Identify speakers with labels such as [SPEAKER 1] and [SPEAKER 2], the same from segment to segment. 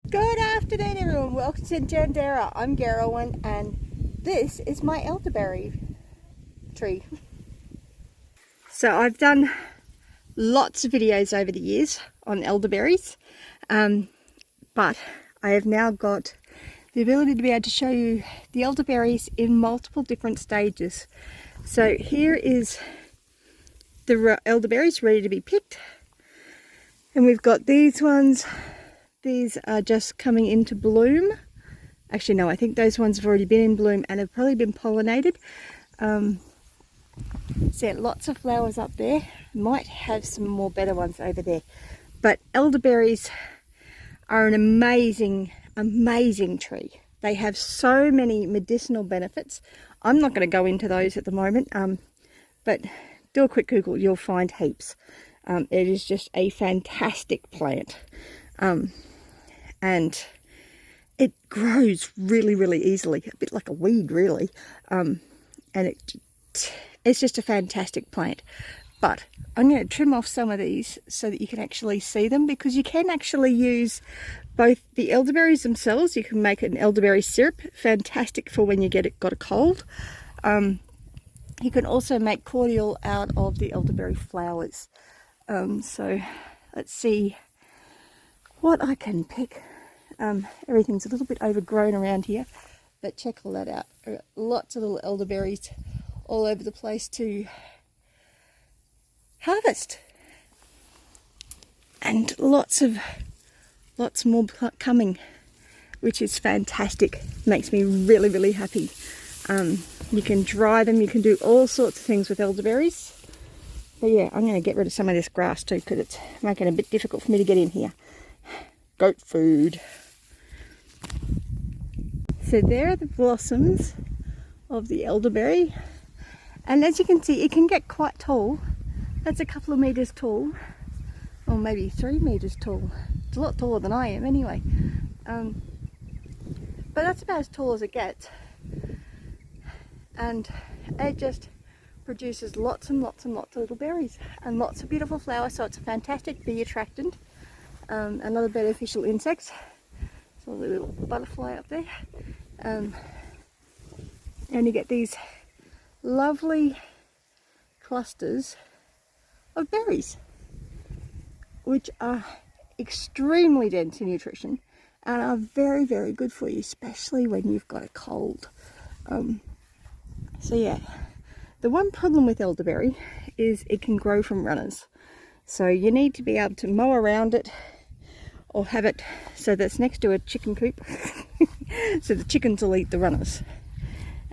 [SPEAKER 1] Good afternoon, everyone. Welcome to Jandera. I'm Geraldine, and this is my elderberry tree. So I've done lots of videos over the years on elderberries, but I have now got the ability to be able to show you the elderberries in multiple different stages. So here is the elderberries ready to be picked, and we've got these ones. These are just coming into bloom. Actually, no, I think those ones have already been in bloom and have probably been pollinated. So lots of flowers up there. Might have some more better ones over there. But elderberries are an amazing, amazing tree. They have so many medicinal benefits. I'm not going to go into those at the moment, but do a quick Google, you'll find heaps. It is just a fantastic plant. And it grows really, really easily, a bit like a weed, really. And it's just a fantastic plant. But I'm going to trim off some of these so that you can actually see them, because you can actually use both the elderberries themselves. You can make an elderberry syrup, fantastic for when you got a cold. You can also make cordial out of the elderberry flowers. So let's see what I can pick. Everything's a little bit overgrown around here, but check all that out. Lots of little elderberries all over the place to harvest, and lots more coming, which is fantastic. Makes me really, really happy. You can dry them, you can do all sorts of things with elderberries. But yeah, I'm going to get rid of some of this grass too, because it's making it a bit difficult for me to get in here. Goat food. So there are the blossoms of the elderberry, and as you can see, it can get quite tall. That's a couple of meters tall, or maybe 3 meters tall. It's a lot taller than I am anyway, but that's about as tall as it gets, and it just produces lots and lots and lots of little berries and lots of beautiful flowers. So it's a fantastic bee attractant. Another beneficial insect. So a little butterfly up there. And you get these lovely clusters of berries, which are extremely dense in nutrition and are very, very good for you, especially when you've got a cold. So yeah, the one problem with elderberry is it can grow from runners. So you need to be able to mow around it, or have it so that it's next to a chicken coop so the chickens will eat the runners,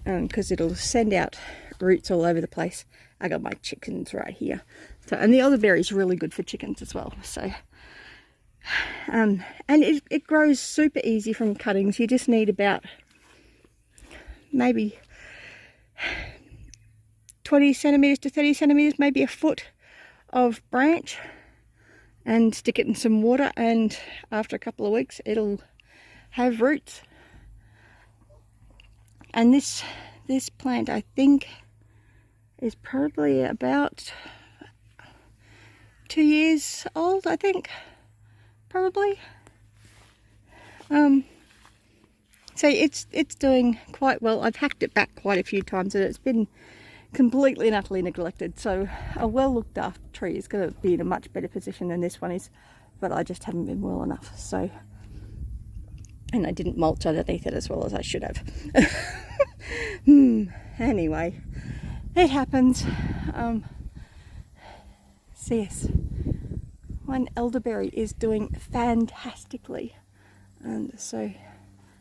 [SPEAKER 1] because it'll send out roots all over the place. I got my chickens right here. So, and the elderberry is really good for chickens as well. So, and it grows super easy from cuttings. You just need about maybe 20 centimeters to 30 centimeters, maybe a foot of branch, and stick it in some water, and after a couple of weeks it'll have roots. And this plant, I think, is probably about 2 years old, I think, probably. So it's doing quite well. I've hacked it back quite a few times, and it's been completely and utterly neglected. So a well looked after tree is going to be in a much better position than this one is, but I just haven't been well enough. So, and I didn't mulch underneath it as well as I should have. Anyway, it happens. So yes, one elderberry is doing fantastically, and so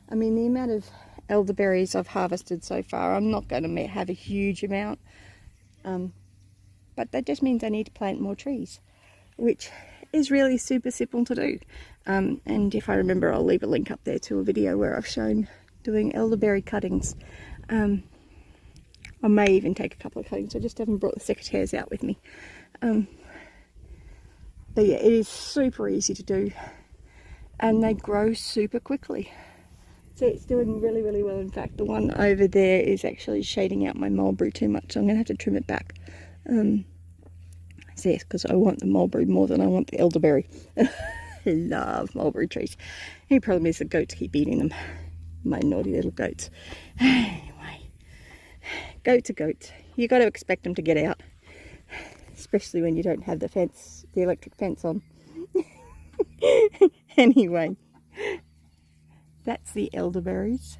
[SPEAKER 1] I mean, the amount of elderberries I've harvested so far, I'm not going to have a huge amount, but that just means I need to plant more trees, which is really super simple to do. And if I remember, I'll leave a link up there to a video where I've shown doing elderberry cuttings. I may even take a couple of cuttings. I just haven't brought the secateurs out with me. But yeah, it is super easy to do, and they grow super quickly. So it's doing really, really well. In fact, the one over there is actually shading out my mulberry too much, so I'm going to have to trim it back. So yes, because I want the mulberry more than I want the elderberry. love mulberry trees. The only problem is the goats keep eating them. My naughty little goats. Anyway, goats are goats. You got to expect them to get out, especially when you don't have the fence, the electric fence on. Anyway, that's the elderberries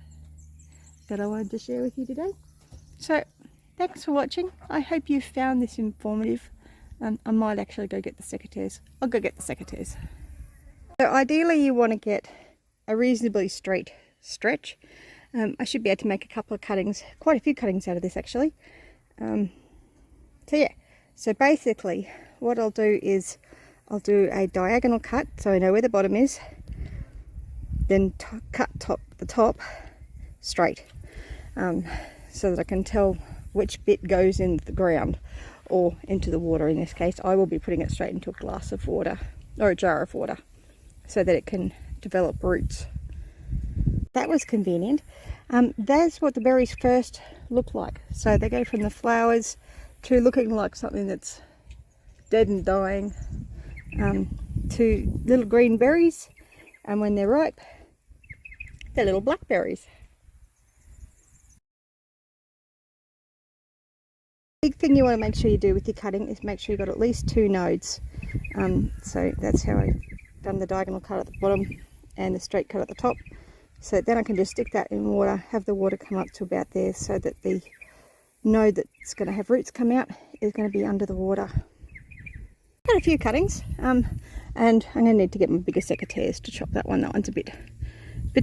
[SPEAKER 1] that I wanted to share with you today. So thanks for watching. I hope you found this informative. I might actually go get the secateurs. I'll go get the secateurs. So ideally you want to get a reasonably straight stretch. I should be able to make a couple of cuttings, quite a few cuttings out of this actually. So yeah, so basically what I'll do is I'll do a diagonal cut so I know where the bottom is, then cut the top straight, so that I can tell which bit goes into the ground or into the water. In this case I will be putting it straight into a glass of water or a jar of water so that it can develop roots. That was convenient. That's what the berries first look like. So they go from the flowers to looking like something that's dead and dying, to little green berries, and when they're ripe, they're little blackberries. Big thing you want to make sure you do with your cutting is make sure you've got at least 2 nodes. So that's how I've done the diagonal cut at the bottom and the straight cut at the top. So then I can just stick that in water, have the water come up to about there, so that the node that's going to have roots come out is going to be under the water. Got a few cuttings, and I'm going to need to get my bigger secateurs to chop that one. That one's a bit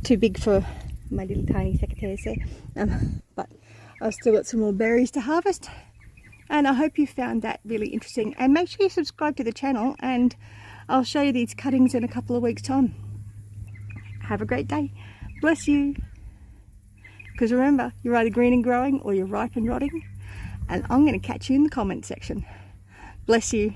[SPEAKER 1] too big for my little tiny secateurs there. But I've still got some more berries to harvest, and I hope you found that really interesting. And make sure you subscribe to the channel, and I'll show you these cuttings in a couple of weeks' time. Have a great day. Bless you. Because remember, you're either green and growing or you're ripe and rotting. And I'm going to catch you in the comment section. Bless you.